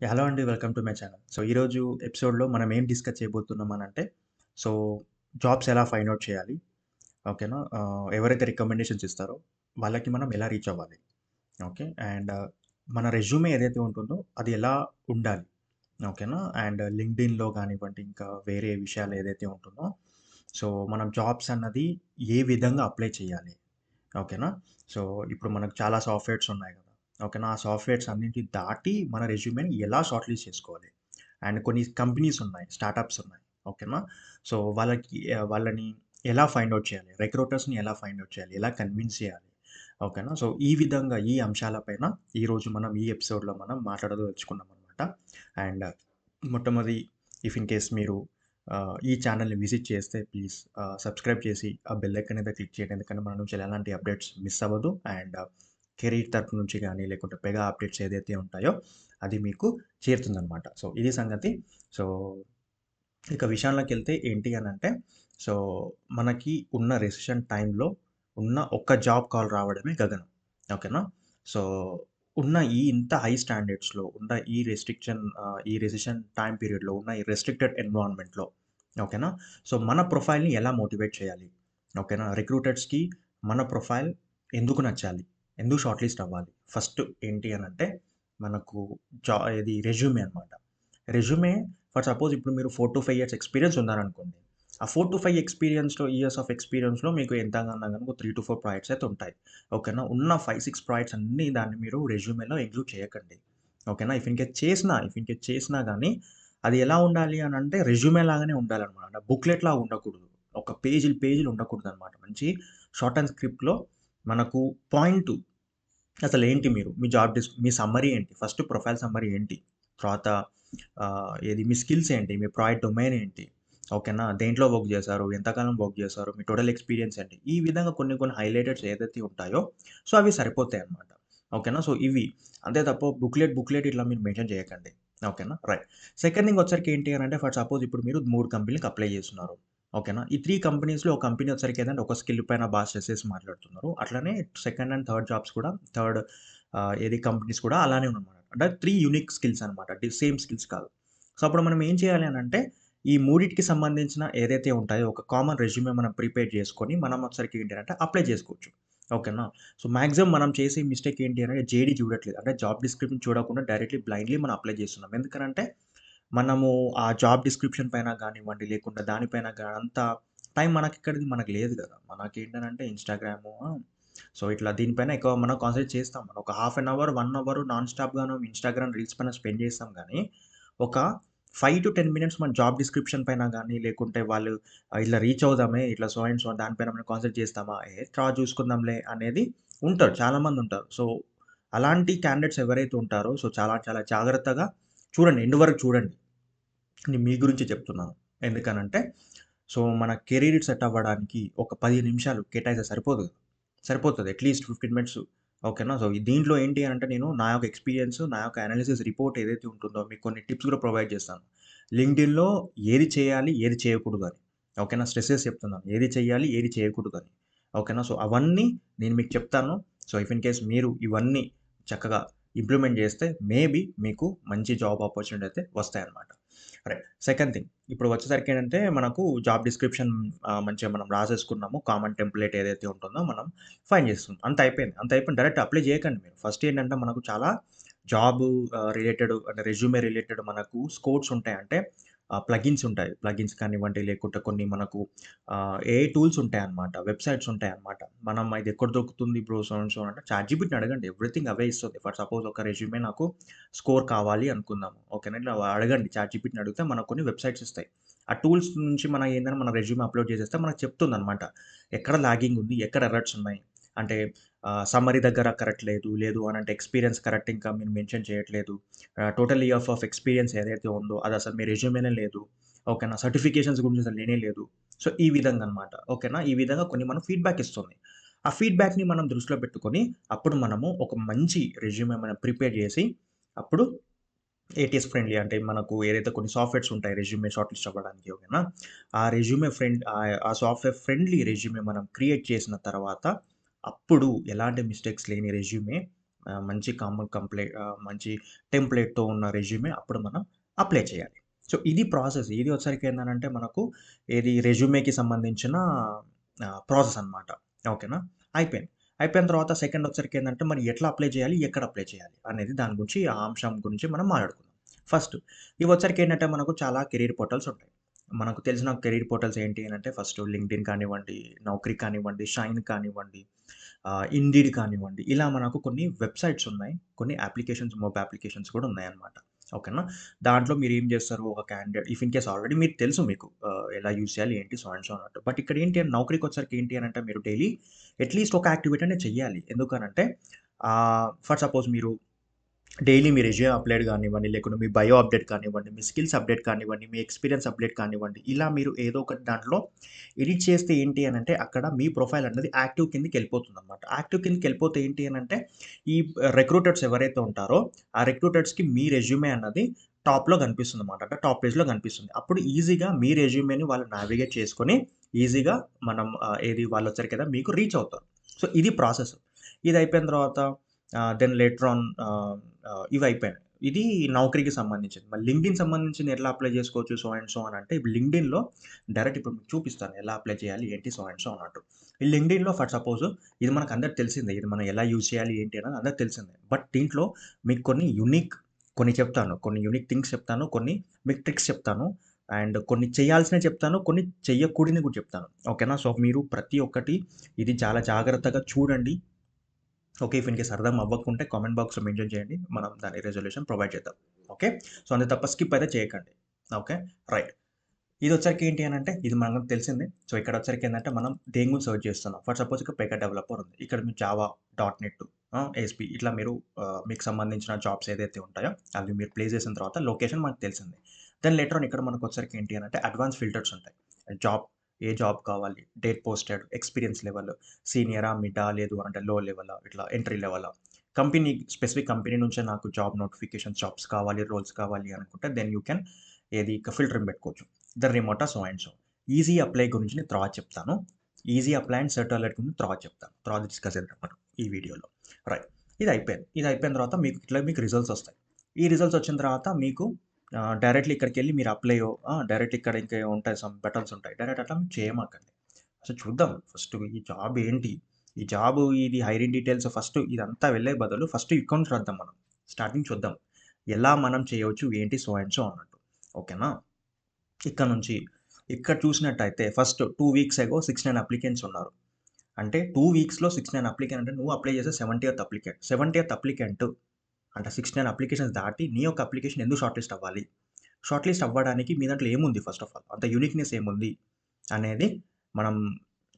Hello అండి. Welcome to my channel. ఈరోజు ఎపిసోడ్‌లో మనం ఏం డిస్కస్ చేయబోతున్నామనంటే, సో, జాబ్స్ ఎలా ఫైండ్ ఔట్ చేయాలి? ఓకేనా? ఎవరైతే రికమెండేషన్స్ ఇస్తారో వాళ్ళకి మనం ఎలా రీచ్ అవ్వాలి? ఓకే. అండ్ మన రెజ్యూమే ఏదైతే ఉంటుందో అది ఎలా ఉండాలి? ఓకేనా? అండ్ లింక్డ్ఇన్‌లో గానివ్వండి, ఇంకా వేరే విషయాలు ఏదైతే ఉంటుందో, మనం జాబ్స్ అన్నది ఏ విధంగా అప్లై చేయాలి? ఓకేనా? సో, ఇప్పుడు మనకు చాలా సాఫ్ట్‌వేర్స్ ఉన్నాయి గదా! ఓకేనా? ఆ సాఫ్ట్‌వేర్స్ అన్నిటిని దాటి మన రెజ్యూమేని ఎలా షార్ట్ లిస్ట్ చేసుకోవాలి? అండ్ కొన్ని కంపెనీస్ ఉన్నాయి. స్టార్టప్స్ ఉన్నాయి. ఓకేనా? వాళ్ళని ఎలా ఫైండ్ ఔట్ చేయాలి? రిక్రూటర్స్‌ని ఎలా ఫైండ్ ఔట్ చేయాలి? ఎలా కన్విన్స్ చేయాలి? ఓకేనా? ఈ విధంగా ఈ అంశాల పైన ఈరోజు మనం ఈ ఎపిసోడ్‌లో మనం మాట్లాడదలుచుకున్నామనమాట. అండ్ మొట్టమొదటి ఇఫ్ ఇన్ కేస్ మీరు ఈ ఛానెల్‌ని విజిట్ చేస్తే ప్లీజ్ సబ్స్క్రైబ్ చేసి ఆ బెల్ ఐకాన్ మీద క్లిక్ చేయండి. ఎందుకంటే మన నుంచి ఎలాంటి అప్డేట్స్ మిస్ అవ్వదు. అండ్ కెరీర్ తరపు నుంచి గానీ, లేకుంటే పెగా అప్డేట్స్ ఏదైతే ఉంటాయో అది మీకు చేరుతుందనమాట. ఇది సంగతి. సో, ఇక విషయంలోకెళ్తే ఏంటి అనంటే, సో, మనకి ఉన్న రెసిషన్ టైమ్‌లో ఉన్న ఒక్క జాబ్ కాల్ రావడమే గగనం. ఓకేనా? సో, ఉన్న ఇంత హై స్టాండర్డ్స్‌లో ఉన్న ఈ రెసిషన్ టైమ్ పీరియడ్‌లో ఉన్న ఈ రెస్ట్రిక్టెడ్ ఎన్విరాన్మెంట్‌లో ఓకేనా? మన ప్రొఫైల్‌ని ఎలా మోటివేట్ చేయాలి? ఓకేనా? రిక్రూటర్స్‌కి మన ప్రొఫైల్ ఎందుకు నచ్చాలి? ఎందుకు షార్ట్ లిస్ట్ అవ్వాలి? ఫస్ట్ ఏంటి అనంటే, మనకు ఇది రెజ్యూమే అనమాట. రెజ్యూమే ఫర్ సపోజ్ ఇప్పుడు మీరు 4-5 ఇయర్స్ ఎక్స్‌పీరియన్స్ ఉన్నారనుకోండి. ఆ 4-5 ఇయర్స్ ఆఫ్ ఎక్స్‌పీరియన్స్‌లో మీకు ఎంత అన్నా గాని ఒక 3-4 ప్రాజెక్ట్స్ అయితే ఉంటాయి. ఓకేనా? ఉన్న 5, 6 ప్రాజెక్ట్స్ అన్నీ దాన్ని మీరు రెజ్యూమేలో ఇంక్లూడ్ చేయకండి. ఓకేనా? ఇఫ్ ఇన్ కేస్ చేసినా గాని అది ఎలా ఉండాలి అనంటే రెజ్యూమే లాగానే ఉండాలనమాట. బుక్‌లెట్ లాగా ఉండకూడదు. ఒక పేజీలు ఉండకూడదనమాట. మంచి షార్ట్ అండ్ స్క్రిప్ట్‌లో మనకు పాయింట్ అసలేంటి మీరు? మీ సమ్మరీ ఏంటి? ఫస్ట్ ప్రొఫైల్ సమ్మరీ ఏంటి? తర్వాత మీ స్కిల్స్ ఏంటి? మీ ప్రాజెక్ట్ డొమైన్ ఏంటి? ఓకేనా? దేంట్లో వర్క్ జేశారు? ఎంతకాలం వర్క్ జేశారు? మీ టోటల్ ఎక్స్‌పీరియన్స్ ఏంటి? ఈ విధంగా కొన్ని హైలైటెడ్స్ ఏదైతే ఉంటాయో అవి సరిపోతాయన్నమాట. ఓకేనా? ఇవి. అంతే తప్ప బుక్‌లెట్ ఇట్లా మీరు మెన్షన్ చేయకండి. ఓకేనా? రైట్. సెకండ్ థింగ్ వచ్చరికి ఏంటి అనంటే ఫర్ సపోజ్ ఇప్పుడు మీరు 3 కంపెనీలకి అప్లై చేస్తున్నారు. ఓకేనా? ఈ 3 కంపెనీస్‌లో ఒక కంపెనీ వచ్చరికి ఏందంటే ఒక స్కిల్ పైన స్ట్రెస్ చేసి మాట్లాడుతున్నారు. అట్లనే సెకండ్ అండ్ థర్డ్ జాబ్స్ కూడా కంపెనీస్ కూడా అలానే ఉన్నాయన్నమాట. అంటే 3 యూనిక్ స్కిల్స్ అనమాట. సేమ్ స్కిల్స్ కాదు. అప్పుడు మనం ఏం చేయాలి అనంటే, ఈ మూడిటికి సంబంధించిన ఏదైతే ఉంటాయో ఒక కామన్ రెజ్యూమే మనం ప్రిపేర్ చేసుకొని, మనం వచ్చరికి ఏంటి అంటే అప్లై చేసుకోవచ్చు. ఓకేనా? మాక్సిమం మనం చేసే మిస్టేక్ ఏంటి అంటే జేడీ చూడట్లేదు. అంటే జాబ్ డిస్క్రిప్షన్ చూడకుండా డైరెక్ట్‌లీ బ్లైండ్‌లీ మనం అప్లై చేస్తున్నాం. ఎందుకనంటే, మనము ఆ జాబ్ డిస్క్రిప్షన్ పైన గానివ్వండి, లేకుంటే దానిపైన అంత టైం మనకెక్కడిది మనకు లేదు గదా! మనకేంటనంటే ఇన్‌స్టాగ్రాము ఇట్లా దీనిపైన ఎక్కువ మనం కాన్సంట్రేట్ చేస్తాం. మనం ఒక half an hour, 1 hour non స్టాప్‌గాను ఇన్‌స్టాగ్రామ్ రీల్స్ పైన స్పెండ్ చేస్తాం గానీ, ఒక 5-10 మినిట్స్ మన జాబ్ డిస్క్రిప్షన్ పైన గానీ, లేకుంటే వాళ్ళు ఇట్లా రీచ్ అవుదామే, ఇట్లా సో అండ్ సో దానిపైన మనం కాన్సంట్రేట్ చేస్తామా? తర్వాత చూసుకుందాంలే అనేది ఉంటారు. చాలామందుంటారు. అలాంటి క్యాండిడేట్స్ ఎవరైతే ఉంటారో చాలా చాలా జాగ్రత్తగా చూడండి. ఎండ్ వరకు చూడండి. నేను మీ గురించి చెప్తున్నాను. ఎందుకనంటే, మన కెరీర్ సెట్ అవ్వడానికి ఒక 10 నిమిషాలు కేటాయిస్తే సరిపోదు. సరిపోతది. అట్‌లీస్ట్ 15 మినిట్స్ ఓకేనా? దీంట్లో ఏంటి అనంటే నేను నా యొక్క ఎక్స్‌పీరియన్స్, నా యొక్క అనాలిసిస్ రిపోర్ట్ ఏదైతే ఉంటుందో మీకు కొన్ని టిప్స్ కూడా ప్రొవైడ్ చేస్తాను. లింక్డ్ఇన్‌లో ఏది చేయాలి, ఏది చేయకూడదని. ఓకేనా? స్ట్రెసెస్ చెప్తున్నాను. ఏది చేయాలి, ఏది చేయకూడదని. ఓకేనా? అవన్నీ నేను మీకు చెప్తాను. ఇఫ్ ఇన్ కేస్ మీరు ఇవన్నీ చక్కగా ఇంప్లిమెంట్ చేస్తే మేబీ మీకు మంచి జాబ్ ఆపర్చునిటీ అయితే వస్తాయన్నమాట. రైట్. సెకండ్ థింగ్ ఇప్పుడు వచ్చేసరికేంటంటే మనకు జాబ్ డిస్క్రిప్షన్ మంచిగా మనం రాసేసుకున్నాము. కామన్ టెంప్లేట్ ఏదైతే ఉంటుందో మనం ఫైండ్ చేస్తున్నాం. అంత అయిపోయింది. అంత అయిపోయింది. డైరెక్ట్ అప్లై చేయకండి మీరు. ఫస్ట్ ఏంటంటే మనకు చాలా జాబు రిలేటెడ్ అంటే రెజ్యూమే రిలేటెడ్ మనకు స్కోర్స్ ఉంటాయి. అంటే ప్లగిన్స్ ఉంటాయి. ప్లగిన్స్ కానివ్వండి, లేకుంటే కొన్ని మనకు ఏఐ టూల్స్ ఉంటాయన్నమాట. వెబ్‌సైట్స్ ఉంటాయన్నమాట. మనం ఇది ఎక్కడ దొరుకుతుంది బ్రో సో అండ్ సో అంటే చాట్‌జీపీటీని అడగండి. ఎవ్రీథింగ్ అవే ఇస్తది. ఫర్ సపోజ్ ఒక రెజ్యూమే నాకు స్కోర్ కావాలి అనుకుందాము. ఓకేనా? ఇట్లా అడగండి చాట్‌జీపీటీని అడిగితే మనకు కొన్ని వెబ్‌సైట్స్ ఇస్తాయి. ఆ టూల్స్ నుంచి మనం ఏందంటే మన రెజ్యూమే అప్‌లోడ్ చేసేస్తే మనకు చెప్తుందన్నమాట. ఎక్కడ లాగింగ్ ఉంది? ఎక్కడ ఎర్రర్స్ ఉన్నాయి? అంటే సమ్మరీ దగ్గర కరెక్ట్ లేదు. లేదు అనంటే ఎక్స్‌పీరియన్స్ కరెక్ట్ ఇంకా మీరు మెన్షన్ చేయట్లేదు. టోటల్ ఇయర్స్ ఆఫ్ ఎక్స్‌పీరియన్స్ ఏదైతే ఉందో అదసలు మీ రెజ్యూమేనే లేదు. ఓకేనా? సర్టిఫికేషన్స్ గురించి అసలు లేనే లేదు. ఈ విధంగా అనమాట. ఓకేనా? ఈ విధంగా కొన్ని మనం ఫీడ్‌బ్యాక్ ఇస్తుంది. ఆ ఫీడ్‌బ్యాక్‌ని మనం దృష్టిలో పెట్టుకొని అప్పుడు మనము ఒక మంచి రెజ్యూమే మనం ప్రిపేర్ చేసి అప్పుడు ఏటీఎస్ ఫ్రెండ్లీ అంటే మనకు ఏదైతే కొన్ని సాఫ్ట్‌వేర్స్ ఉంటాయి రెజ్యూమే షార్ట్ లిస్ట్ అవ్వడానికి ఓకేనా? ఆ సాఫ్ట్‌వేర్ ఫ్రెండ్లీ రెజ్యూమే మనం క్రియేట్ చేసిన తర్వాత అప్పుడు ఎలాంటి మిస్టేక్స్ లేని రెజ్యూమే మంచి మంచి టెంప్లేట్‌తో ఉన్న రెజ్యూమే అప్పుడు మనం అప్లై చేయాలి. సో, ఇది ప్రాసెస్. ఇది వచ్చరికి ఏందనంటే మనకు రెజ్యూమేకి సంబంధించిన ప్రాసెస్ అనమాట. ఓకేనా? అయిపోయింది. అయిపోయిన తర్వాత సెకండ్ వచ్చరికి ఏందంటే మరి ఎట్లా అప్లై చేయాలి? ఎక్కడ అప్లై చేయాలి? అనేది దాని గురించి ఆ అంశం గురించి మనం మాట్లాడుకుందాం. ఫస్ట్ ఇవొచ్చరికి ఏంటంటే మనకు చాలా కెరీర్ పోర్టల్స్ ఉంటాయి. మనకు తెలిసిన కెరీర్ పోర్టల్స్ ఏంటి అనంటే ఫస్ట్ లింక్డ్ఇన్ కానివ్వండి, నౌకరీ కానివ్వండి, షైన్ కానివ్వండి, ఇండీడ్ కానివ్వండి, ఇలా మనకు కొన్ని వెబ్‌సైట్స్ ఉన్నాయి. కొన్ని మొబైల్ అప్లికేషన్స్ కూడా ఉన్నాయన్నమాట. ఓకేనా? దాంట్లో మీరేం చేస్తారు ఒక candidate if in case already మీకు తెలుసు మీకు ఎలా యూజ్ చేయాలి ఏంటి సో అండ్ సో అన్నట్టు. బట్ ఇక్కడ ఏంటి అని నౌకరీకొచ్చేసరికి ఏంటి అనంటే మీరు డైలీ అట్‌లీస్ట్ ఒక యాక్టివిటీ అనేది చెయ్యాలి. ఎందుకనంటే ఫర్ సపోజ్ మీరు డైలీ మీ రెజ్యూమ్ అప్‌డేట్ కానివ్వండి, లేకుంటే మీ బయో అప్‌డేట్ కానివ్వండి, మీ స్కిల్స్ అప్‌డేట్ కానివ్వండి, మీ ఎక్స్‌పీరియన్స్ అప్‌డేట్ కానివ్వండి, ఇలా మీరు ఏదో ఒకటి దాంట్లో ఎడిట్ చేస్తే ఏంటి అనంటే అక్కడ మీ ప్రొఫైల్ అనేది యాక్టివ్ కిందకెళ్ళిపోతుందనమాట. యాక్టివ్ కిందకెళ్ళిపోతే ఏంటి అనంటే ఈ రిక్రూటర్స్ ఎవరైతే ఉంటారో ఆ రిక్రూటర్స్‌కి మీ రెజ్యూమే అన్నది టాప్‌లో కనిపిస్తుందనమాట. అంటే టాప్ పేజ్‌లో కనిపిస్తుంది. అప్పుడు ఈజీగా మీ రెజ్యూమేని వాళ్ళు నావిగేట్ చేసుకొని ఈజీగా మనం వాళ్ళొచ్చారు కదా మీకు రీచ్ అవుతారు. సో, ఇది ప్రాసెస్. ఇది అయిపోయిన తర్వాత దెన్ లేటర్ ఆన్ ఇవయిపోయినాయి. ఇది నౌకరీకి సంబంధించింది. మరి లింక్డ్ఇన్ సంబంధించింది ఎట్లా అప్లై చేసుకోవచ్చు సో అండ్ సో అని అంటే ఇప్పుడు లింక్డ్ఇన్‌లో డైరెక్ట్ ఇప్పుడు మీకు చూపిస్తాను ఎలా అప్లై చేయాలి ఏంటి సో అండ్ సో అన్నట్టు. ఈ లింక్డ్ఇన్‌లో ఫర్ సపోజ్ ఇది మనకు అందరికి తెలిసిందే. ఇది మనం ఎలా యూజ్ చేయాలి ఏంటి అనేది అందరికి తెలిసిందే. బట్ దీంట్లో మీకు కొన్ని చెప్తాను. కొన్ని యూనిక్ థింగ్స్ చెప్తాను. కొన్ని మీకు ట్రిక్స్ చెప్తాను. అండ్ కొన్ని చేయాల్సినవి చెప్తాను. కొన్ని చెయ్యకూడనివి కూడా చెప్తాను. ఓకేనా? సో, మీరు ప్రతి ఒక్కటి ఇది చాలా జాగ్రత్తగా చూడండి. ఓకే. ఇఫ్ ఇన్ కేస్ అర్థం అవ్వకుంటే కామెంట్ బాక్స్‌లో మెన్షన్ చేయండి. మనం దాని రిజల్యూషన్ ప్రొవైడ్ చేద్దాం. ఓకే. సో, అంతే తప్ప స్కిప్ అయితే చేయకండి. ఓకే. రైట్. ఇదొచ్చరికి ఏంటి అనంటే ఇది మనకు తెలిసిందే. సో, ఇక్కడొచ్చరికి ఏందంటే మనం దేని గురించి సెర్చ్ చేస్తున్నాం. ఫర్ సపోజ్ ఇక్కడ పేకర్ డెవలపర్ ఉంది. ఇక్కడ మీరు జావా, డాట్‌నెట్, ఏఎస్‌పీ ఇట్లా మీరు మీకు సంబంధించిన జాబ్స్ ఏదైతే ఉంటాయో అవి మీరు ప్లేస్ చేసిన తర్వాత లొకేషన్ మనకు తెలిసిందే. దెన్ లేటర్ ఆన్ ఇక్కడ మనకొచ్చరికి ఏంటి అనంటే అడ్వాన్స్ ఫిల్టర్స్ ఉంటాయి. జాబ్ ఏ జాబ్ కావాలి, డేట్ పోస్టెడ్, ఎక్స్‌పీరియన్స్ లెవెల్, సీనియరా, మిడా లేదు అంటే లో లెవెలా, ఇట్లా ఎంట్రీ లెవెలా, స్పెసిఫిక్ కంపెనీ నుంచే నాకు జాబ్స్ కావాలి, రోల్స్ కావాలి అనుకుంటే దెన్ యూ కెన్ ఫిల్టరింగ్ పెట్టుకోవచ్చు. The remote so and so. Easy apply గురించి నేను తర్వాత చెప్తాను. Easy apply and search alert గురించి తర్వాత చెప్తాను. తర్వాత డిస్కస్ చేద్దాం మనం ఈ వీడియోలో. రైట్. ఇది అయిపోయింది. ఇది అయిపోయిన తర్వాత మీకు రిజల్ట్స్ వస్తాయి. ఈ రిజల్ట్స్ వచ్చిన తర్వాత మీకు డైరెక్ట్‌లీ ఇక్కడికెళ్ళి మీరు డైరెక్ట్ ఇక్కడ ఇంకా ఉంటాయి బటన్స్ ఉంటాయి. డైరెక్ట్ అట్లా మీరు చేయమాకండి. అసలు చూద్దాం ఫస్ట్ ఈ జాబ్ ఏంటి? ఈ జాబు ఇది హైరింగ్ డీటెయిల్స్ ఫస్ట్ ఇదంతా వెళ్ళే బదులు ఫస్ట్ ఇక్కడ నుంచి రాద్దాం మనం. స్టార్టింగ్ చూద్దాం. ఎలా మనం చేయవచ్చు ఏంటి సో అండ్ సో అన్నట్టు. ఓకేనా? ఇక్కడ నుంచి ఇక్కడ చూసినట్టయితే ఫస్ట్ 2 వీక్స్ ఎగో 69 అప్లికెంట్స్ ఉన్నారు. అంటే 2 వీక్స్‌లో 69 అప్లికెంట్ అంటే నువ్వు అప్లై చేసే 70థ్ అప్లికెంట్. 70థ్ అప్లికెంట్ అంటే 69 అప్లికేషన్స్ దాటి నీ యొక్క అప్లికేషన్ ఎందుకు షార్ట్ లిస్ట్ అవ్వాలి? షార్ట్ లిస్ట్ అవ్వడానికి మీ దాంట్లో ఏముంది ఫస్ట్ ఆఫ్ ఆల్? అంత యూనిక్‌నెస్ ఏముంది? అనేది మనం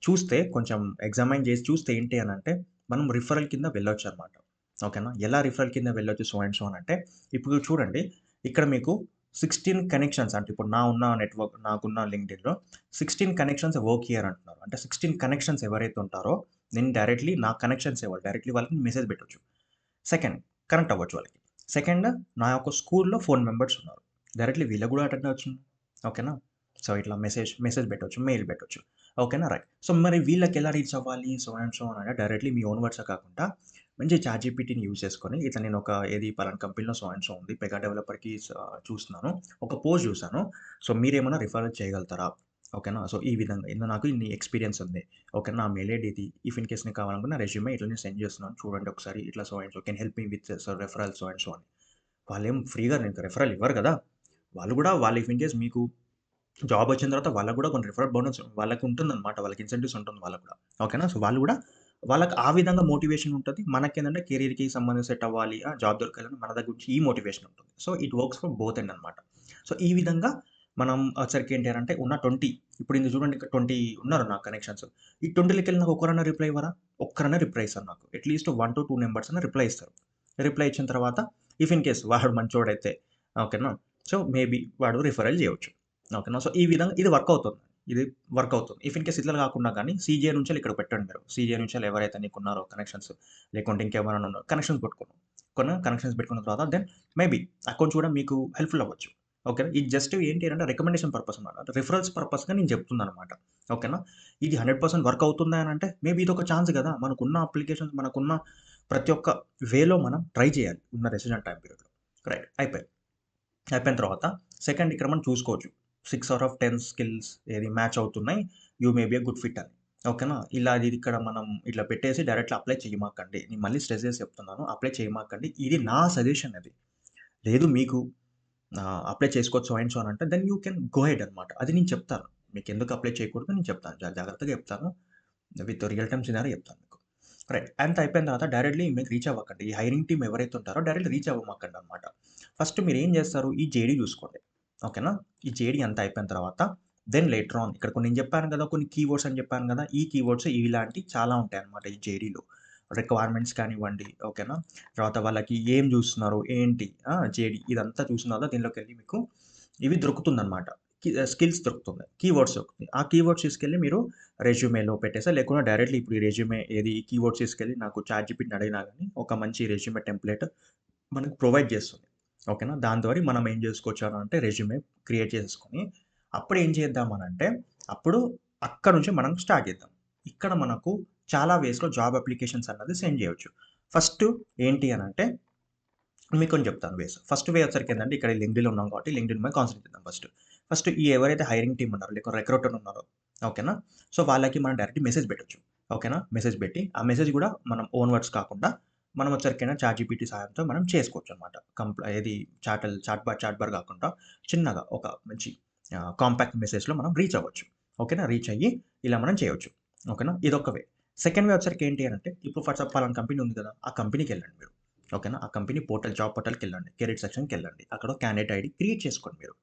చూస్తే కొంచెం ఎగ్జామైన్ చేసి చూస్తే ఏంటి అనంటే మనం రిఫరల్ కింద వెళ్ళొచ్చనమాట. ఓకేనా? ఎలా రిఫరల్ కింద వెళ్ళొచ్చు సో అండ్ సో అనంటే ఇప్పుడు చూడండి ఇక్కడ మీకు 16 కనెక్షన్స్ అంటే ఇప్పుడు నాకున్న లింక్డ్ఇన్‌లో 16 కనెక్షన్స్ వర్క్ హియర్ అంటున్నారు. అంటే 16 కనెక్షన్స్ ఎవరైతే ఉంటారో నేను డైరెక్ట్‌లీ నా కనెక్షన్స్ డైరెక్ట్‌లీ వాళ్ళకి మెసేజ్ పెట్టొచ్చు. సెకండ్ కనెక్ట్ అవ్వచ్చు వాళ్ళకి. సెకండ్ నా యొక్క స్కూల్‌లో 4 మెంబర్స్ ఉన్నారు. డైరెక్ట్‌లీ వీళ్ళకి గూడా అటెండ్ అవ్వచ్చు. ఓకేనా? సో, ఇట్లా మెసేజ్ పెట్టొచ్చు. మెయిల్ పెట్టొచ్చు. ఓకేనా? రైట్. సో, మరి వీళ్ళకెలా రీచ్ అవ్వాలి? సో అండ్ సో అని డైరెక్ట్‌లీ మీ ఓన్ వర్డ్సే కాకుండా మంచి చాట్‌జీపీటీని యూజ్ చేసుకొని ఇట్లా నేను పలానా కంపెనీలో సో అండ్ సో ఉంది. పెగా డెవలపర్‌కి చూస్తున్నాను. ఒక పోస్ట్ చూసాను. సో, మీరేమన్నా రిఫర్ చేయగలుగుతారా? ఓకేనా? సో, ఈ విధంగా నాకు ఇన్ని ఎక్స్‌పీరియన్స్ ఉంది. ఓకేనా? నా మెయిల్ ఐడీ ఇది. ఇఫ్ ఇన్ కేస్ నీకు కావాలనుకున్న రెజ్యూమే ఇట్లా నేను సెండ్ చేస్తున్నాను. చూడండి ఒకసారి ఇట్లా so and so can help me with referral so and so అని. వాళ్ళేం ఫ్రీగా నీకు రిఫరల్ ఇవ్వరు కదా! వాళ్ళు ఇఫ్ ఇన్ కేస్ మీకు జాబ్ వచ్చిన తర్వాత వాళ్ళకి కూడా కొన్ని రిఫరల్ బోనస్ వాళ్ళకి ఉంటుందన్నమాట. వాళ్ళకి ఇన్సెంటివ్స్ ఉంటుంది వాళ్ళకి కూడా. ఓకేనా? సో, వాళ్ళు కూడా వాళ్ళకి ఆ విధంగా మోటివేషన్ ఉంటది. మనకేందంటే కెరియర్‌కి సంబంధించి సెట్ అవ్వాలి. జాబ్ దొరకాలని మన దగ్గర నుంచి ఈ మోటివేషన్ ఉంటుంది. So, it works for both end అన్నమాట. సో, ఈ విధంగా మనం వచ్చరికి ఏంటి అనంటే ఉన్న 20 ఇప్పుడు ఇందులో చూడండి ఇక్కడ 20 ఉన్నారు నాకు కనెక్షన్స్. ఈ 20లోకెళ్ళి నాకు ఒక్కరన్నా రిప్లై ఇవ్వరా? ఒక్కరన్నా రిప్లై ఇస్తారు నాకు. అట్‌లీస్ట్ 1-2 నంబర్స్ అన్నా రిప్లై ఇస్తారు. రిప్లై ఇచ్చిన తర్వాత ఇఫ్ ఇన్ కేస్ వాడు మంచోడైతే ఓకేనా? సో, మేబీ వాడు రిఫరల్ చేయవచ్చు. ఓకేనా? సో, ఈ విధంగా ఇది వర్క్ అవుతుంది. ఇది వర్క్ అవుతుంది. ఇఫ్ ఇన్ కేస్ ఇట్లా కాకుండా గానీ సీజీఐ నుంచెల్లి ఇక్కడ పెట్టండి మీరు. సీజీఐ నుంచెల్లి ఎవరైతే నీకున్నారో కనెక్షన్స్ లేకుంటే ఇంకెవరైనా ఉన్నారో కనెక్షన్స్ పెట్టుకోండి. కనెక్షన్స్ పెట్టుకున్న తర్వాత దెన్ మేబీ అకౌంట్స్ కూడా మీకు హెల్ప్‌ఫుల్ అవ్వచ్చు. ఓకేనా? ఇది జస్ట్ ఏంటి అంటే రికమెండేషన్ పర్పస్ అన్నమాట. రిఫరల్స్ పర్పస్‌గా నేను చెప్తున్నానన్నమాట. ఓకేనా? ఇది 100% వర్క్ అవుతుందా అనంటే మేబీ ఇదొక ఛాన్స్ గదా! మనకున్న ప్రతి ఒక్క వేలో మనం ట్రై చేయాలి ఉన్న రెసిడెంట్ టైమ్ పీరియడ్‌లో. రైట్. అయిపోయిన తర్వాత సెకండ్ ఇక్కడ మనం చూసుకోవచ్చు. 6 ఔట్ ఆఫ్ 10 స్కిల్స్ ఏది మ్యాచ్ అవుతున్నాయి. You may be a good fit అని. ఓకేనా? ఇలా ఇది ఇక్కడ మనం ఇట్లా పెట్టేసి డైరెక్ట్‌గా అప్లై చేయమాకండి. నేను మళ్ళీ స్ట్రెస్ చేసి చెప్తున్నాను. అప్లై చేయమాకండి. ఇది నా సజెషన్ అది. లేదు మీకు అప్లై చేసుకోవచ్చు సో అండ్ సో అని అంటే then you can go ahead అనమాట. అది నేను చెప్తాను. మీకెందుకు అప్లై చేయకూడదో నేను చెప్తాను. చాలా జాగ్రత్తగా చెప్తాను. విత్ రియల్ టైమ్ సినారియో చెప్తాను మీకు. రైట్. అంతా అయిపోయిన తర్వాత డైరెక్ట్‌లీ మీకు రీచ్ అవ్వకండి. ఈ హైరింగ్ టీమ్ ఎవరైతే ఉంటారో డైరెక్ట్‌లీ రీచ్ అవ్వమాకండి అనమాట. ఫస్ట్ మీరేం చేస్తారు? ఈ జేడీ చూసుకోండి. ఓకేనా? ఈ జేడీ అంతా అయిపోయిన తర్వాత దెన్ లేటర్ ఆన్ ఇక్కడ కొన్ని నేను చెప్పాను కదా! కొన్ని కీవర్డ్స్ అని చెప్పాను కదా! ఈ కీవర్డ్స్ ఇలాంటివి చాలా ఉంటాయన్నమాట ఈ జేడీలో. రిక్వైర్మెంట్స్ కానివ్వండి. ఓకేనా? తర్వాత వాళ్ళకి ఏం చూస్తున్నారు? ఏంటి? జేడీ ఇదంతా చూసిన తర్వాత దీనిలోకెళ్ళి మీకు ఇవి దొరుకుతుందన్నమాట. స్కిల్స్ దొరుకుతున్నాయి. కీవర్డ్స్ దొరుకుతాయి. ఆ కీవర్డ్స్ తీసుకెళ్ళి మీరు రెజ్యూమేలో పెట్టేసా లేకుండా డైరెక్ట్‌లీ ఇప్పుడు ఈ రెజ్యూమే ఏది ఈ కీవర్డ్స్ తీసుకెళ్ళి నాకు చాట్‌జీపీటీని అడిగినా గాని ఒక మంచి రెజ్యూమే టెంప్లేట్ మనకు ప్రొవైడ్ చేస్తుంది. ఓకేనా? దాని ద్వారా మనం ఏం చేసుకోవచ్చు అనంటే రెజ్యూమే క్రియేట్ చేసేసుకొని అప్పుడు ఏం చేద్దామనంటే అప్పుడు అక్కడ నుంచి మనం స్టార్ట్ చేద్దాం. ఇక్కడ మనకు చాలా వేస్‌లో జాబ్ అప్లికేషన్స్ అన్నది సెండ్ చేయొచ్చు. ఫస్ట్ ఏంటి అనంటే మీకు కొన్ని చెప్తాను వేస్. ఫస్ట్ వే వచ్చరికి ఏందంటే ఇక్కడ లింక్డ్ఇన్‌లో ఉన్నాం కాబట్టి లింక్డ్ఇన్ మీద కాన్సంట్రేట్ చేద్దాం ఫస్ట్. ఫస్ట్ ఈ ఎవరైతే హైరింగ్ టీమ్ ఉన్నారో లేక రిక్రూటర్ ఉన్నారో ఓకేనా? సో వాళ్ళకి మనం డైరెక్ట్ మెసేజ్ పెట్టొచ్చు. ఓకేనా? మెసేజ్ పెట్టి ఆ మెసేజ్ కూడా మనం ఓన్ వర్డ్స్ కాకుండా మనం వచ్చరికైనా చాట్‌జీపీటీ సహాయంతో మనం చేసుకోవచ్చనమాట. ఏది చాట్ బార్ కాకుండా చిన్నగా ఒక మంచి కాంపాక్ట్ మెసేజ్‌లో మనం రీచ్ అవ్వచ్చు. ఓకేనా? రీచ్ అయ్యి ఇలా మనం చేయొచ్చు. ఓకేనా? ఇదొక వే. సెకండ్ వే వచ్చరికి ఏంటి అనంటే ఇప్పుడు ఫర్ సపోజ్ పలానా కంపెనీ ఉంది కదా! ఆ కంపెనీకెళ్ళండి మీరు. ఓకేనా? ఆ కంపెనీ పోర్టల్ జాబ్ పోర్టల్‌కెళ్ళండి. కెరీర్ సెక్షన్‌కెళ్ళండి. అక్కడ క్యాండిడేట్ ఐడీ క్రియేట్ చేసుకోండి మీరు.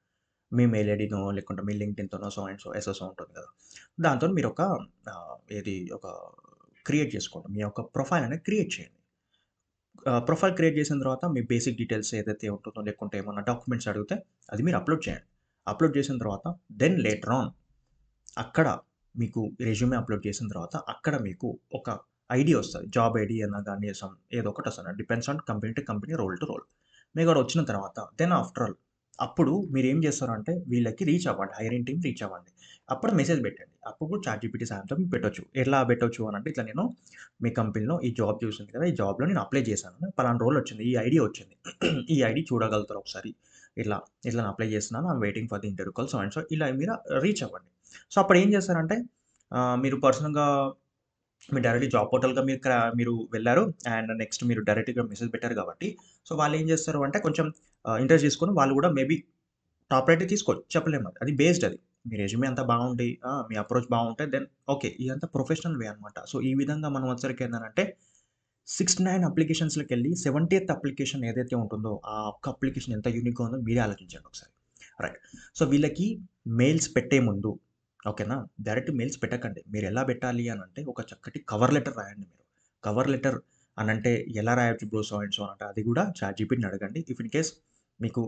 మీ మెయిల్ ఐడీనో లేకుంటే మీ లింక్డ్ఇన్‌తోనో సో అండ్ సో ఎస్ఎస్ఓ ఉంటుంది కదా! దాంతోని మీరొక ఏది ఒక క్రియేట్ చేసుకోండి. మీ యొక్క ప్రొఫైల్ అనేది క్రియేట్ చేయండి. ప్రొఫైల్ క్రియేట్ చేసిన తర్వాత మీ బేసిక్ డీటెయిల్స్ ఏదైతే ఉంటుందో లేకుంటే ఏమన్నా డాక్యుమెంట్స్ అడిగితే అది మీరు అప్‌లోడ్ చేయండి. అప్‌లోడ్ చేసిన తర్వాత దెన్ లేటర్ ఆన్ అక్కడ మీకు రెజ్యూమే అప్‌లోడ్ చేసిన తర్వాత అక్కడ మీకు ఒక ఐడీ వస్తది. జాబ్ ఐడీ అన్నా గాని ఏదో ఒకటి వస్తది. Depends on company to company, role to role. మీకక్కడ వచ్చిన తర్వాత దెన్ ఆఫ్టర్ ఆల్ అప్పుడు మీరేం చేస్తారంటే వీళ్ళకి రీచ్ అవ్వండి. హైరింగ్ టీమ్ రీచ్ అవ్వండి. అప్పుడు మెసేజ్ పెట్టండి. అప్పుడు చాట్‌జీపీటీ సాయంతో మీకు పెట్టొచ్చు. ఎట్లా పెట్టొచ్చు అనంటే ఇట్లా నేను మీ కంపెనీలో ఈ జాబ్ చూసింది కదా! ఈ జాబ్‌లో నేను అప్లై చేశాను. పలానా రోల్ వచ్చింది. ఈ ఐడీ వచ్చింది. ఈ ఐడీ చూడగలుగుతారా ఒకసారి? ఇట్లా, ఇట్లా నేను అప్లై చేస్తున్నాను. I'm waiting for the interview call so and so ఇలా మీరు రీచ్ అవ్వండి. సో, అప్పుడేం చేస్తారంటే మీరు పర్సనల్‌గా మీరు డైరెక్ట్‌లీ జాబ్ పోర్టల్‌గా మీరు వెళ్లారు. అండ్ నెక్స్ట్ మీరు డైరెక్ట్‌గా మెసేజ్ పెట్టారు కాబట్టి, సో, వాళ్ళేం చేస్తారు అంటే కొంచెం ఇంట్రెస్ట్ తీసుకొని వాళ్ళు కూడా మేబీ టాప్ రేటే తీసుకోవచ్చు. చెప్పలేము అది. అది బేస్డ్ అది. మీ రెజ్యూమే అంతా బాగుండి మీ అప్రోచ్ బాగుంటే దెన్ ఓకే. ఇదంతా ప్రొఫెషనల్ వే అనమాట. సో, ఈ విధంగా మనం వచ్చరికి ఏందనంటే 69 అప్లికేషన్స్‌లోకెళ్ళి 70థ్ అప్లికేషన్ ఏదైతే ఉంటుందో, ఆ ఒక్క అప్లికేషన్ ఎంత యూనిక్‌గా ఉందో మీరే ఆలోచించండి ఒకసారి. రైట్. సో, వీళ్ళకి మెయిల్స్ పెట్టే ముందు ఓకేనా? డైరెక్ట్ మెయిల్స్ పెట్టకండి. మీరెలా పెట్టాలి అనంటే ఒక చక్కటి కవర్ లెటర్ రాయండి మీరు. కవర్ లెటర్ అనంటే ఎలా రాయొచ్చు బ్రో సో అండ్ సో అంటే అది కూడా చాట్‌జీపీటీని అడగండి. ఇఫ్ ఇన్ కేస్ మీకు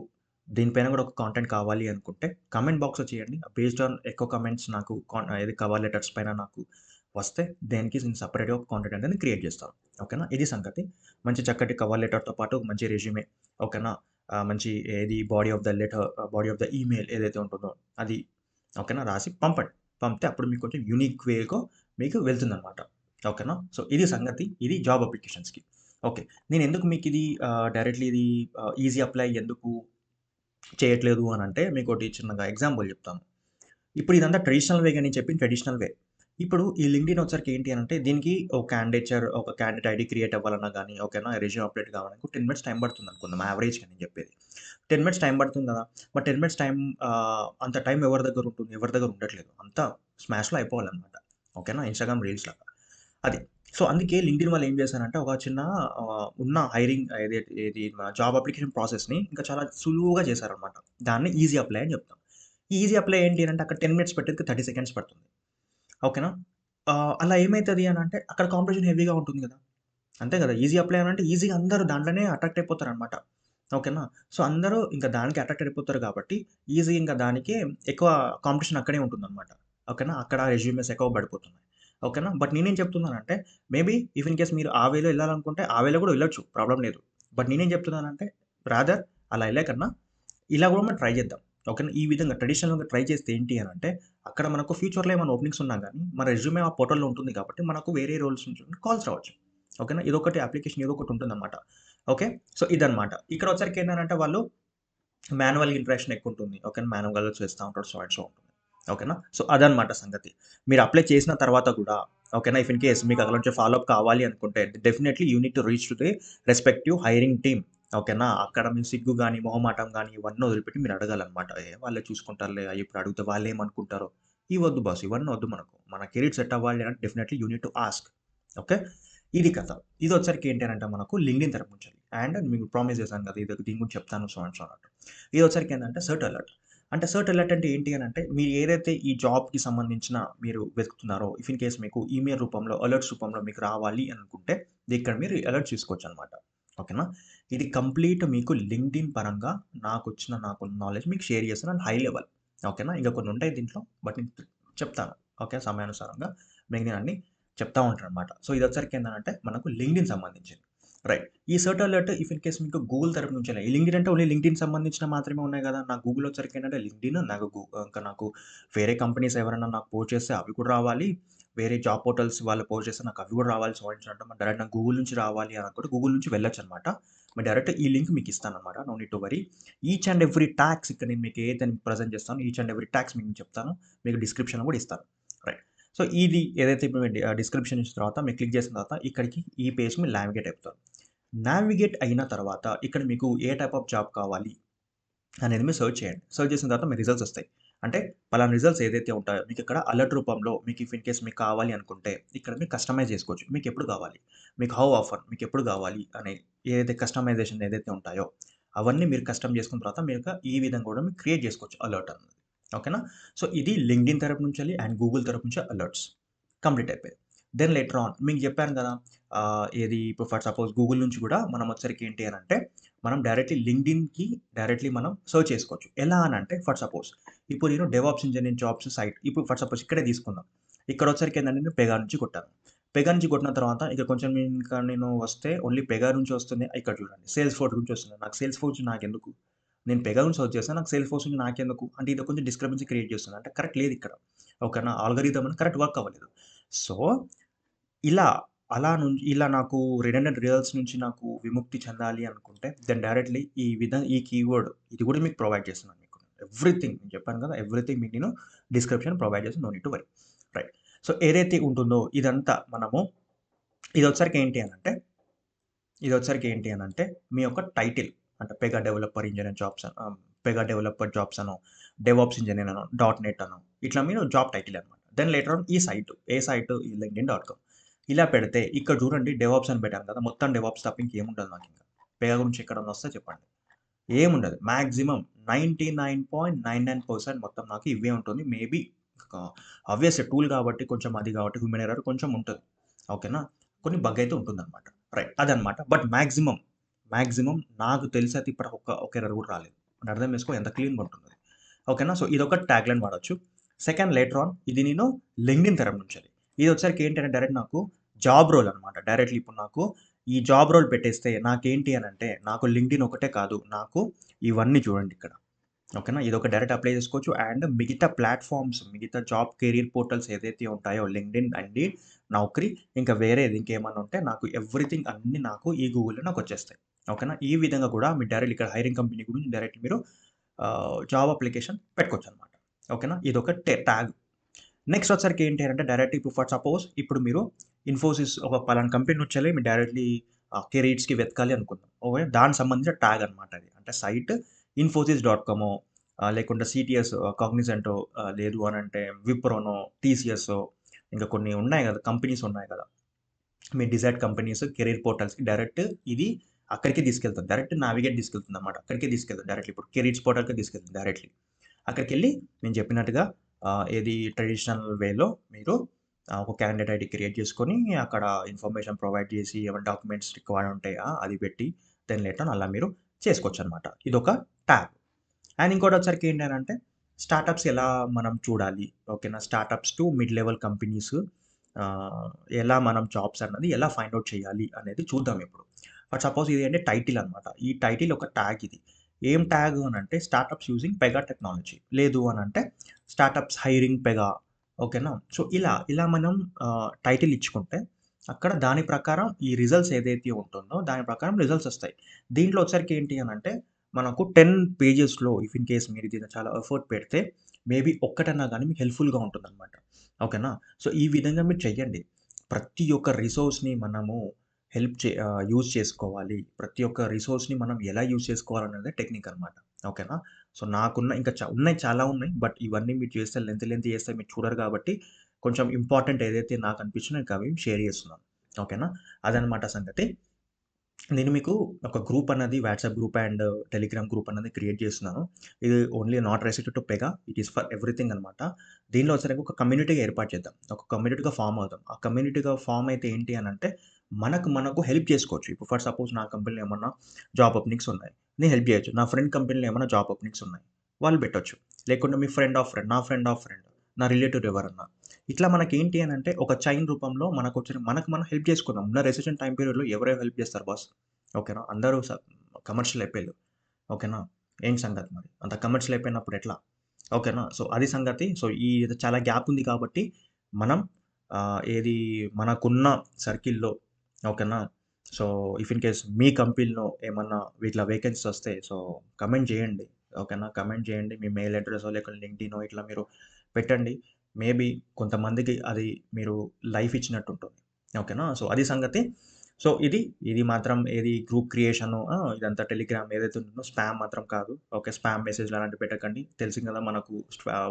దీనిపైన కూడా ఒక కాంటెంట్ కావాలి అనుకుంటే కామెంట్ బాక్స్‌లో చేయండి. బేస్డ్ ఆన్ ఎక్కువ కామెంట్స్ నాకు ఏది కవర్ లెటర్స్ పైన నాకు వస్తే దేనికి నేను సెపరేట్‌గా ఒక కాంటెంట్ అనేది క్రియేట్ చేస్తాను. ఓకేనా? ఇది సంగతి. మంచి చక్కటి కవర్ లెటర్‌తో పాటు ఒక మంచి రెజ్యూమే ఓకేనా? మంచి ఏది బాడీ ఆఫ్ ద ఈమెయిల్ ఏదైతే ఉంటుందో అది ఓకేనా? రాసి పంపండి. పంపితే అప్పుడు మీకు కొంచెం యూనిక్ వేలో మీకు వెళ్తుందనమాట. ఓకేనా? సో, ఇది సంగతి. ఇది జాబ్ అప్లికేషన్స్‌కి. ఓకే. నేనెందుకు మీకిది డైరెక్ట్‌లీ ఇది ఈజీ అప్లై ఎందుకు చేయట్లేదు అనంటే మీకోటి చిన్నగా ఎగ్జాంపుల్ చెప్తాను. ఇప్పుడు ఇదంతా ట్రెడిషనల్ వేగా నేను చెప్పింది ట్రెడిషనల్ వే. ఇప్పుడు ఈ లింక్డ్ఇన్ వచ్చరికి ఏంటి అనంటే దీనికి ఒక క్యాండిడేట్ ఐడీ క్రియేట్ అవ్వాలన్నా గాని ఓకేనా? రెజ్యూమ్ అప్డేట్ కావాలనుకో 10 మినిట్స్ టైమ్ పడుతుందనుకుందాం యావరేజ్‌గా నేను చెప్పేది. 10 మినిట్స్ టైమ్ పడుతుంది కదా! మరి 10 మినిట్స్ టైమ్ అంత టైమ్ ఎవరి దగ్గర ఉంటుంది? ఎవరి దగ్గర ఉండట్లేదు. అంతా స్మాష్‌లో అయిపోవాలనమాట. ఓకేనా? ఇన్‌స్టాగ్రామ్ రీల్స్ లాగా. అది. సో, అందుకే లింక్డ్ఇన్ వాళ్ళు ఏం చేశారంటే ఒక చిన్న ఉన్న హైరింగ్ ఏది మన జాబ్ అప్లికేషన్ ప్రాసెస్‌ని ఇంకా చాలా సులువుగా చేశారనమాట. దాన్ని ఈజీ అప్లై అని చెప్తాం. ఈ ఈజీ అప్లై ఏంటి అనంటే అక్కడ 10 మినిట్స్ పెట్టేది 30 సెకండ్స్ పడుతుంది. ఓకేనా? అలా ఏమైతది అనంటే అక్కడ కాంపిటీషన్ హెవీగా ఉంటుంది గదా! అంతే గదా! ఈజీ అప్లై అనంటే ఈజీగా అందరూ దాంట్లోనే అట్రాక్ట్ అయిపోతారనమాట. ఓకేనా? సో, అందరూ ఇంకా దానికే అట్రాక్ట్ అయిపోతారు కాబట్టి ఈజీ ఇంకా దానికే ఎక్కువ కాంపిటీషన్ అక్కడే ఉంటుందనమాట. ఓకేనా? అక్కడ రెజ్యూమెస్ ఎక్కువ పడిపోతున్నాయి. ఓకేనా? బట్ నేనేం చెప్తున్నానంటే మేబీ ఇఫ్ ఇన్ కేస్ మీరు ఆ వేలో ఎళ్ళాలనుకుంటే ఆ వేలో గూడా ఎళ్ళొచ్చు. ప్రాబ్లమ్ లేదు. బట్ నేనేం చెప్తున్నానంటే రాదర్ అలా ఎళ్ళే కన్నా ఇలా గూడా మనం ట్రై చేద్దాం. ఓకేనా? ఈ విధంగా ట్రెడిషనల్‌గా ట్రై చేస్తే ఏంటి అనంటే అక్కడ మనకు ఫ్యూచర్‌లో ఏమైనా ఓపెనింగ్స్ ఉన్నా గానీ మన రెజ్యూమే ఆ పోర్టల్‌లో ఉంటుంది కాబట్టి మనకు వేరే రోల్స్ నుంచి కాల్స్ రావచ్చు. ఓకేనా. ఇదొకటి అప్లికేషన్ ఏదో ఒకటి ఉంటుందన్నమాట. ఓకే. సో, ఇదన్నమాట. ఇక్కడ వచ్చరికి ఏంటంటే వాళ్ళు మాన్యువల్ ఇంటరాక్షన్ ఎక్కువుంటుంది. ఓకేనా. మాన్యువల్‌గా చేస్తా ఉంటాడు. సో అండ్ సో ఉంటుంది. ఓకేనా. సో, అదనమాట సంగతి. మీరు అప్లై చేసిన తర్వాత కూడా ఓకేనా. ఇఫ్ ఇన్ కేస్ మీకు అక్కడ నుంచి ఫాలో అప్ కావాలి అనుకుంటే definitely you need to reach to the respective hiring team. ఓకేనా. అక్కడ మీ సిగ్గు గాని, మొహమాటం గాని ఇవన్నీ వదిలిపెట్టి మీరు అడగాలనమాట. వాళ్ళే చూసుకుంటారులే ఇప్పుడు అడిగితే వాళ్ళేమనుకుంటారో ఇవి వద్దు బాస్. ఇవన్నీ వద్దు మనకు. మన కెరీర్ సెట్ అవ్వాలి అంటే definitely you need to ask. Okay. ఇది కథ. ఇదొచ్చరికి ఏంటి అనంటే మనకు లింక్డ్ఇన్ తరపు నుంచి. అండ్ మీకు ప్రామిస్ చేశాను కదా! దీని గురించి చెప్తాను సో అండ్ సో అన్నట్టు. ఇదొచ్చరికి ఏంటంటే సెర్ట్ అలర్ట్. అంటే సెర్ట్ అలర్ట్ అంటే ఏంటి అనంటే మీరు ఏదైతే ఈ జాబ్‌కి సంబంధించిన మీరు వెతుకుతున్నారో ఇఫ్ ఇన్ కేస్ మీకు ఈమెయిల్ రూపంలో, అలర్ట్స్ రూపంలో మీకు రావాలి అనుకుంటే ఇక్కడ మీరు అలర్ట్ చూసుకోవచ్చనమాట. ఓకేనా. ఇది కంప్లీట్ మీకు లింక్డ్ఇన్ పరంగా నాకున్న నాలెడ్జ్ మీకు షేర్ చేస్తాను అండ్ హై లెవెల్. ఓకేనా. ఇంకా కొన్ని ఉంటాయి దీంట్లో. బట్ నేను చెప్తాను. ఓకే. సమయానుసారంగా మీకు నేను అన్ని చెప్తా ఉంటాననమాట. సో, ఇదొచ్చరికి ఏంటంటే మనకు లింక్డ్ఇన్ సంబంధించింది. రైట్. ఈ CERT alert if in case మీకు గూగుల్ తరపు నుంచి ఈ లింక్డ్ఇన్ అంటే ఓన్లీ లింక్డ్ఇన్ సంబంధించిన మాత్రమే ఉన్నాయి కదా! నాకు గూగుల్ వచ్చరికి ఏంటంటే లింక్డ్ఇన్ ఇంకా నాకు వేరే కంపెనీస్ ఎవరైనా నాకు పోస్ట్ చేస్తే అవి కూడా రావాలి. వేరే జాబ్ పోర్టల్స్ వాళ్ళు పోస్ట్ చేస్తే నాకు అవి కూడా రావాలి. సో అండ్ సో అంటే డైరెక్ట్ నాకు గూగుల్ నుంచి రావాలి అని అనుకుంటే గూగుల్ నుంచి వెళ్ళొచ్చనమాట. మీరు డైరెక్ట్ ఈ లింక్ మీకు ఇస్తాననమాట. No need to worry. Each and every tags ఇక్కడ నేను మీకు ఏదైతే ప్రెజెంట్ చేస్తానో ఈచ్ అండ్ ఎవ్రీ టాగ్స్ మీకు చెప్తాను. మీకు డిస్క్రిప్షన్‌లో కూడా ఇస్తాను. రైట్. సో, ఇది ఏదైతే ఇప్పుడు డిస్క్రిప్షన్ ఇచ్చిన తర్వాత మీరు క్లిక్ చేసిన తర్వాత ఇక్కడికి ఈ పేజ్‌కి మీరు నావిగేట్ అయిపోతారు. నావిగేట్ అయిన తర్వాత ఇక్కడ మీకు ఏ టైప్ ఆఫ్ జాబ్ కావాలి అనేది మీరు సెర్చ్ చేయండి. సెర్చ్ చేసిన తర్వాత మీ రిజల్ట్స్ వస్తాయి. అంటే పలానా రిజల్ట్స్ ఏదైతే ఉంటాయో మీకు ఇక్కడ అలర్ట్ రూపంలో మీకు ఇఫ్ ఇన్ కేస్ మీకు కావాలి అనుకుంటే ఇక్కడ మీరు కస్టమైజ్ చేసుకోవచ్చు. మీకు ఎప్పుడు కావాలి? మీకు హౌ ఆఫన్ మీకు ఎప్పుడు కావాలి అనే ఏదైతే కస్టమైజేషన్ ఏదైతే ఉంటాయో అవన్నీ మీరు కస్టమ్ చేసుకున్న తర్వాత మీరు ఈ విధంగా కూడా మీరు క్రియేట్ చేసుకోవచ్చు అలర్ట్ అనేది. ఓకేనా. సో, ఇది లింక్డ్ఇన్ తరపు నుంచెల్లి అండ్ గూగుల్ తరపు నుంచి అలర్ట్స్ కంప్లీట్ అయిపోయాయి. దెన్ లేటర్ ఆన్ మీకు చెప్పాను కదా! ఏది ఇప్పుడు ఫర్ సపోజ్ గూగుల్ నుంచి కూడా మనం వచ్చరికి ఏంటి అనంటే మనం డైరెక్ట్‌లీ లింక్డ్ఇన్‌కి డైరెక్ట్‌లీ మనం సెర్చ్ చేసుకోవచ్చు. ఎలా అనంటే ఫర్ సపోజ్ ఇప్పుడు నేను డెవాప్స్ ఇంజినీరింగ్ జాబ్స్ సైట్ ఇప్పుడు ఫర్ సపోజ్ ఇక్కడే తీసుకుందాం. ఇక్కడొచ్చరికి ఏంటంటే నేను పెగా నుంచి కొట్టాను. పెగా నుంచి కొట్టిన తర్వాత ఇక కొంచెం ఇంకా నేను వస్తే ఓన్లీ పెగా నుంచి వస్తుంది. ఇక్కడ చూడండి సేల్స్ ఫోర్స్ నుంచి వస్తుంది. నాకు సేల్స్ ఫోర్స్ నాకెందుకు? నేను పెగా నుంచి సెర్చ్ చేస్తాను. నాకు సేల్స్ ఫోర్స్ నుంచి నాకెందుకు? అంటే ఇది కొంచెం డిస్క్రిపెన్సీ క్రియేట్ చేస్తుంది. అంటే కరెక్ట్ లేదు ఇక్కడ. ఓకేనా. ఆల్గోరిథం అనేది కరెక్ట్ వర్క్ అవ్వలేదు. సో, ఇలా ఇలా నాకు రిడెండెంట్ రిజల్ట్స్ నుంచి నాకు విముక్తి చెందాలి అనుకుంటే దెన్ డైరెక్ట్‌లీ ఈ కీవర్డ్ ఇది కూడా మీకు ప్రొవైడ్ చేస్తున్నాను మీకు. ఎవ్రీథింగ్ నేను చెప్పాను కదా! ఎవ్రీథింగ్ మీకు నేను డిస్క్రిప్షన్ ప్రొవైడ్ చేసి no need to worry. Right. So, ఏదైతే ఉంటుందో ఇదంతా మనము ఇదొచ్చరికి ఏంటి అనంటే మీ యొక్క టైటిల్ అంటే Pega developer engineer jobs Pega developer jobs అనో, డెవాప్స్ ఇంజినీర్ అనో, డాట్ నెట్ అనో ఇట్లా మీరు జాబ్ టైటిల్ అనమాట. దెన్ లేటర్ ఆన్ ఈ సైట్ ఏ సైట్ ఈ లింక్డ్ఇన్.కామ్ ఇలా పెడితే ఇక్కడ చూడండి డెవాప్స్ అని పెట్టాను కదా! మొత్తం డెవాప్స్ తప్ప ఇంకేముండదు నాకింక. పెగా గురించి ఎక్కడన్నా వస్తే చెప్పండి. ఏముండదు. మాక్సిమం 99.99% మొత్తం నాకు ఇవే ఉంటుంది. మేబీ ఆబ్వియస్‌లీ టూల్ కాబట్టి కొంచెం అది కాబట్టి హ్యూమన్ ఎర్రర్ కొంచెం ఉంటది. ఓకేనా. కొన్ని బగ్ అయితే ఉంటుందన్నమాట. రైట్. అదన్నమాట. బట్ మాక్సిమం నాకు తెలిసి అయితే ఇప్పటికి ఒక ఎర్రర్ కూడా రాలేదు. అంటే అర్థం చేసుకో ఎంత క్లీన్‌గా ఉంటుందది. ఓకేనా. సో, ఇదొక ట్యాగ్‌లైన్ వాడొచ్చు. సెకండ్ లేటర్ ఆన్ ఇది నేను లింక్డ్ఇన్ తరపు నుంచెల్లి. ఇదొచ్చరికి ఏంటంటే డైరెక్ట్ నాకు జాబ్ రోల్ అనమాట. డైరెక్ట్‌లీ ఇప్పుడు నాకు ఈ జాబ్ రోల్ పెట్టేస్తే నాకేంటి అనంటే నాకు లింక్డ్ఇన్ ఒకటే కాదు. నాకు ఇవన్నీ చూడండి ఇక్కడ. ఓకేనా. ఇదొక డైరెక్ట్ అప్లై చేసుకోవచ్చు. అండ్ మిగతా ప్లాట్‌ఫార్మ్స్, మిగతా జాబ్ కెరియర్ పోర్టల్స్ ఏదైతే ఉంటాయో లింక్డ్ఇన్, ఇండీడ్, నౌకరీ ఇంకా వేరేది ఇంకేమన్నా ఉంటే నాకు ఎవ్రీథింగ్ అన్నీ నాకు ఈ గూగుల్‌లో నాకొచ్చేస్తాయి. ఓకేనా. ఈ విధంగా కూడా మీరు డైరెక్ట్ ఇక్కడ హైరింగ్ కంపెనీ గురించి డైరెక్ట్ మీరు జాబ్ అప్లికేషన్ పెట్టుకోవచ్చనమాట. ఓకేనా. ఇదొక ట్యాగ్. నెక్స్ట్ వచ్చరికి ఏంటి అనంటే డైరెక్ట్ ఇప్పుడు ఫర్ సపోజ్ ఇప్పుడు మీరు ఇన్ఫోసిస్ ఒక పలానా కంపెనీ నుంచెల్లి మీరు డైరెక్ట్‌లీ కెరీర్స్‌కి వెతకాలి అనుకుందాం. ఓకే. దానికి సంబంధించిన ట్యాగ్ అనమాట అది. అంటే సైట్ ఇన్ఫోసిస్.కామో లేకుంటే సిటీఎస్ కాగ్నిజెంటో లేదు అనంటే విప్రోనో, టీసీఎస్సో ఇంకా కొన్ని ఉన్నాయి కదా! కంపెనీస్ ఉన్నాయి కదా! మీ డిజైర్డ్ కంపెనీస్ కెరీర్ పోర్టల్స్‌కి డైరెక్ట్ ఇది అక్కడికే తీసుకెళ్తది. Direct navigate తీసుకెళ్తుందన్నమాట. అక్కడికే తీసుకెళ్తది డైరెక్ట్‌లీ ఇప్పుడు కెరీర్స్ పోర్టల్‌కే తీసుకెళ్తుంది డైరెక్ట్‌లీ. అక్కడికెళ్ళి నేను చెప్పినట్టుగా ఏది ట్రెడిషనల్ వేలో మీరు ఒక క్యాండిడేట్ ఐడీ క్రియేట్ చేసుకొని అక్కడ ఇన్ఫర్మేషన్ ప్రొవైడ్ చేసి ఏమైనా డాక్యుమెంట్స్ రిక్వైర్డ్ ఉంటే అది పెట్టి దెన్ లేటర్ అలా మీరు చేసుకోవచ్చనమాట. ఇదొక ట్యాబ్. అండ్ ఇంకోటొచ్చరికి ఏంటి అనంటే స్టార్టప్స్ ఎలా మనం చూడాలి. ఓకేనా. Startups to mid level companies ఎలా మనం జాబ్స్ అన్నది ఎలా ఫైండ్ ఔట్ చేయాలి అనేది చూద్దాం ఇప్పుడు. ఫర్ సపోజ్ ఇది అంటే టైటిల్ అనమాట. ఈ టైటిల్ ఒక ట్యాగ్ ఇది. ఏం ట్యాగ్ అనంటే స్టార్టప్స్ యూజింగ్ పెగా టెక్నాలజీ. లేదు అనంటే స్టార్టప్స్ హైరింగ్ పెగా. ఓకేనా. సో, ఇలా మనం టైటిల్ ఇచ్చుకుంటే అక్కడ దాని ప్రకారం ఈ రిజల్ట్స్ ఏదైతే ఉంటుందో దాని ప్రకారం రిజల్ట్స్ వస్తాయి. దీంట్లో వచ్చరికి ఏంటి అనంటే మనకు 10 పేజెస్‌లో ఇఫ్ ఇన్ కేస్ మీరు దీన్ని చాలా ఎఫర్ట్ పెడితే మేబీ ఒక్కటన్నా గాని మీకు హెల్ప్‌ఫుల్‌గా ఉంటుందనమాట. ఓకేనా? సో, ఈ విధంగా మీరు చెయ్యండి. ప్రతి ఒక్క రిసోర్స్‌ని మనము యూజ్ చేసుకోవాలి. ప్రతి ఒక్క రిసోర్స్‌ని మనం ఎలా యూజ్ చేసుకోవాలనేదే టెక్నిక్ అనమాట. ఓకేనా? సో, నాకున్న ఇంకా ఉన్నాయి చాలా ఉన్నాయి. బట్ ఇవన్నీ మీరు చేస్తే లెంతీ చేస్తే మీరు చూడరు కాబట్టి కొంచెం ఇంపార్టెంట్ ఏదైతే నాకు అనిపించిందో ఇంకా అవి షేర్ చేస్తున్నాను. ఓకేనా? అదనమాట సంగతి. నేను మీకు ఒక గ్రూప్ అన్నది WhatsApp group and Telegram group అన్నది క్రియేట్ చేస్తున్నాను. ఇది only not restricted to Pega. It is for everything అనమాట. దీనిలో వచ్చేసరికి ఒక కమ్యూనిటీగా ఏర్పాటు చేద్దాం. ఒక కమ్యూనిటీగా ఫార్మ్ అవుదాం. ఆ కమ్యూనిటీగా ఫార్మ్ అయితే ఏంటి అనంటే మనకు హెల్ప్ చేసుకోవచ్చు. ఇప్పుడు ఫర్ సపోజ్ నా కంపెనీలో ఏమన్నా జాబ్ ఓపెనింగ్స్ ఉన్నాయి. నేను హెల్ప్ చేయొచ్చు. నా ఫ్రెండ్ కంపెనీలో ఏమన్నా జాబ్ ఓపెనింగ్స్ ఉన్నాయి. వాళ్ళు పెట్టొచ్చు. లేకుంటే మీ ఫ్రెండ్ ఆఫ్ ఫ్రెండ్, నా ఫ్రెండ్ ఆఫ్ ఫ్రెండ్, నా రిలేటివ్ ఎవరన్నా. ఇట్లా మనకేంటి అనంటే ఒక చైన్ రూపంలో మనకు మనం హెల్ప్ చేసుకుందాం. ఉన్న రెసెషన్ టైమ్ పీరియడ్‌లో ఎవరెవరు హెల్ప్ చేస్తారు బాస్? ఓకేనా? అందరూ కమర్షియల్ అయిపోయిల్లు. ఓకేనా? ఏంటి సంగతి మరి? అంత కమర్షియల్ అయిపోయినప్పుడు ఎట్లా? ఓకేనా? సో, అది సంగతి. సో, ఇది చాలా గ్యాప్ ఉంది కాబట్టి మనం ఏది మనకున్న సర్కిల్‌లో ఓకేనా? సో, ఇఫ్ ఇన్ కేస్ మీ కంపెనీలో ఏమన్నా ఇట్లా వేకెన్సీస్ వస్తే సో, కమెంట్ చేయండి. ఓకేనా? కమెంట్ చేయండి. మీ మెయిల్ అడ్రెసో లేకపోతే లింక్డ్ఇనో ఇట్లా మీరు పెట్టండి. మేబీ కొంతమందికి అది మీరు లైఫ్ ఇచ్చినట్టుంటుంది. ఓకేనా? సో, అది సంగతి. సో, ఇది మాత్రం ఏది గ్రూప్ క్రియేషను ఇదంతా టెలిగ్రామ్ ఏదైతే ఉంటుందో స్పామ్ మాత్రం కాదు. ఓకే. స్పామ్ మెసేజ్‌లు అలాంటివి పెట్టకండి. తెలిసింది కదా మనకు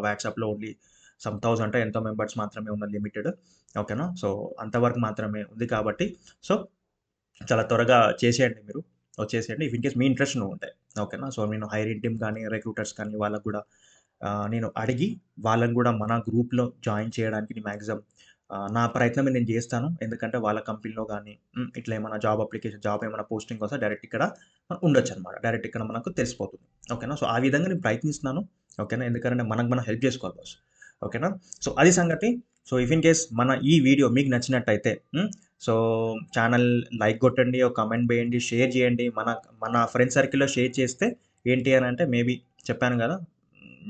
వాట్సాప్‌లో ఓన్లీ సమ్ 1000 ఎంతో మెంబర్స్ మాత్రమే ఉన్నారు లిమిటెడ్. ఓకేనా? సో, అంతవరకు మాత్రమే ఉంది కాబట్టి సో, చాలా త్వరగా చేసేయండి మీరు. వచ్చేసేయండి. If in case me interest ఉంటే. ఓకేనా? సో, నేను హైరింగ్ టీమ్ కానీ, రిక్రూటర్స్ కానీ వాళ్ళకి గూడా నేను అడిగి వాళ్ళని గూడా మన గ్రూప్‌లో జాయిన్ చేయడానికి నేను మాక్సిమం నా ప్రయత్నం నేను జేస్తాను. ఎందుకంటే వాళ్ళ కంపెనీలో గానీ ఇట్లా ఏమన్నా జాబ్ ఏమన్నా పోస్టింగ్ వస్తే డైరెక్ట్ ఇక్కడ ఉండొచ్చనమాట. డైరెక్ట్ ఇక్కడ మనకు తెలిసిపోతుంది. ఓకేనా? సో, ఆ విధంగా నేను ప్రయత్నిస్తున్నాను. ఓకేనా? ఎందుకంటే మనకు మనం హెల్ప్ జేసుకోవాలి బాస్. ఓకేనా? సో, అది సంగతి. సో, ఇఫ్ ఇన్ కేస్ మన ఈ వీడియో మీకు నచ్చినట్టయితే సో, ఛానల్ లైక్ గొట్టండి, ఒక కామెంట్ బేయండి, షేర్ జేయండి. మన ఫ్రెండ్ సర్కిల్‌లో షేర్ చేస్తే ఏంటి అనంటే మేబీ చెప్పాను గదా!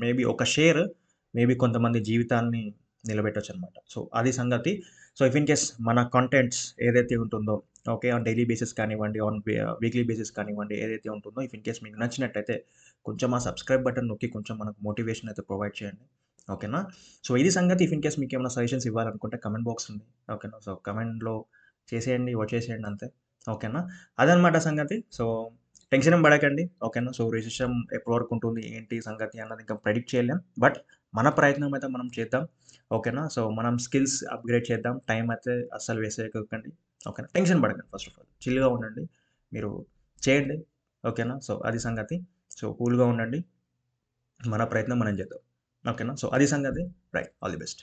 మేబీ ఒక షేర్ కొంతమంది జీవితాల్ని నిలబెట్టొచ్చనమాట. సో, అది సంగతి. సో, ఇఫ్ ఇన్ కేస్ మన కంటెంట్స్ ఏదైతే ఉంటుందో ఓకే. ఆన్ డైలీ బేసిస్ కానివ్వండి, వీక్లీ బేసిస్ కానివ్వండి, ఏదైతే ఉంటుందో ఇఫ్ ఇన్ కేస్ మీకు నచ్చినట్టయితే కొంచెం ఆ సబ్స్క్రైబ్ బటన్ నొక్కి కొంచెం మనకు మోటివేషన్ అయితే ప్రొవైడ్ చేయండి. ఓకేనా? సో, ఇది సంగతి. ఇఫ్ ఇన్ కేస్ మీకేమైనా సజెషన్స్ ఇవ్వాలనుకుంటే కామెంట్ బాక్స్ ఉంది. ఓకేనా? సో, కామెంట్‌లో చేసేయండి, వచ్చేసేయండి అంతే. ఓకేనా? అదనమాట సంగతి. సో, టెన్షన్ ఏం పడకండి. ఓకేనా? సో, రిసెషన్ ఎప్పటి వరకు ఉంటుంది, ఏంటి సంగతి అన్నది ఇంకా ప్రెడిక్ట్ చేయలేం. బట్ మన ప్రయత్నం అయితే మనం చేద్దాం. ఓకేనా? సో, మనం స్కిల్స్ అప్‌గ్రేడ్ చేద్దాం. టైం అయితే అస్సలు వేస్ట్ చేయకండి. ఓకేనా? టెన్షన్ పడకండి ఫస్ట్ ఆఫ్ ఆల్. చిల్‌గా ఉండండి. మీరు చేయండి. ఓకేనా? సో, అది సంగతి. సో, కూల్‌గా ఉండండి. మన ప్రయత్నం మనం చేద్దాం. ఓకేనా? సో, అది సంగతి. రైట్. All the best.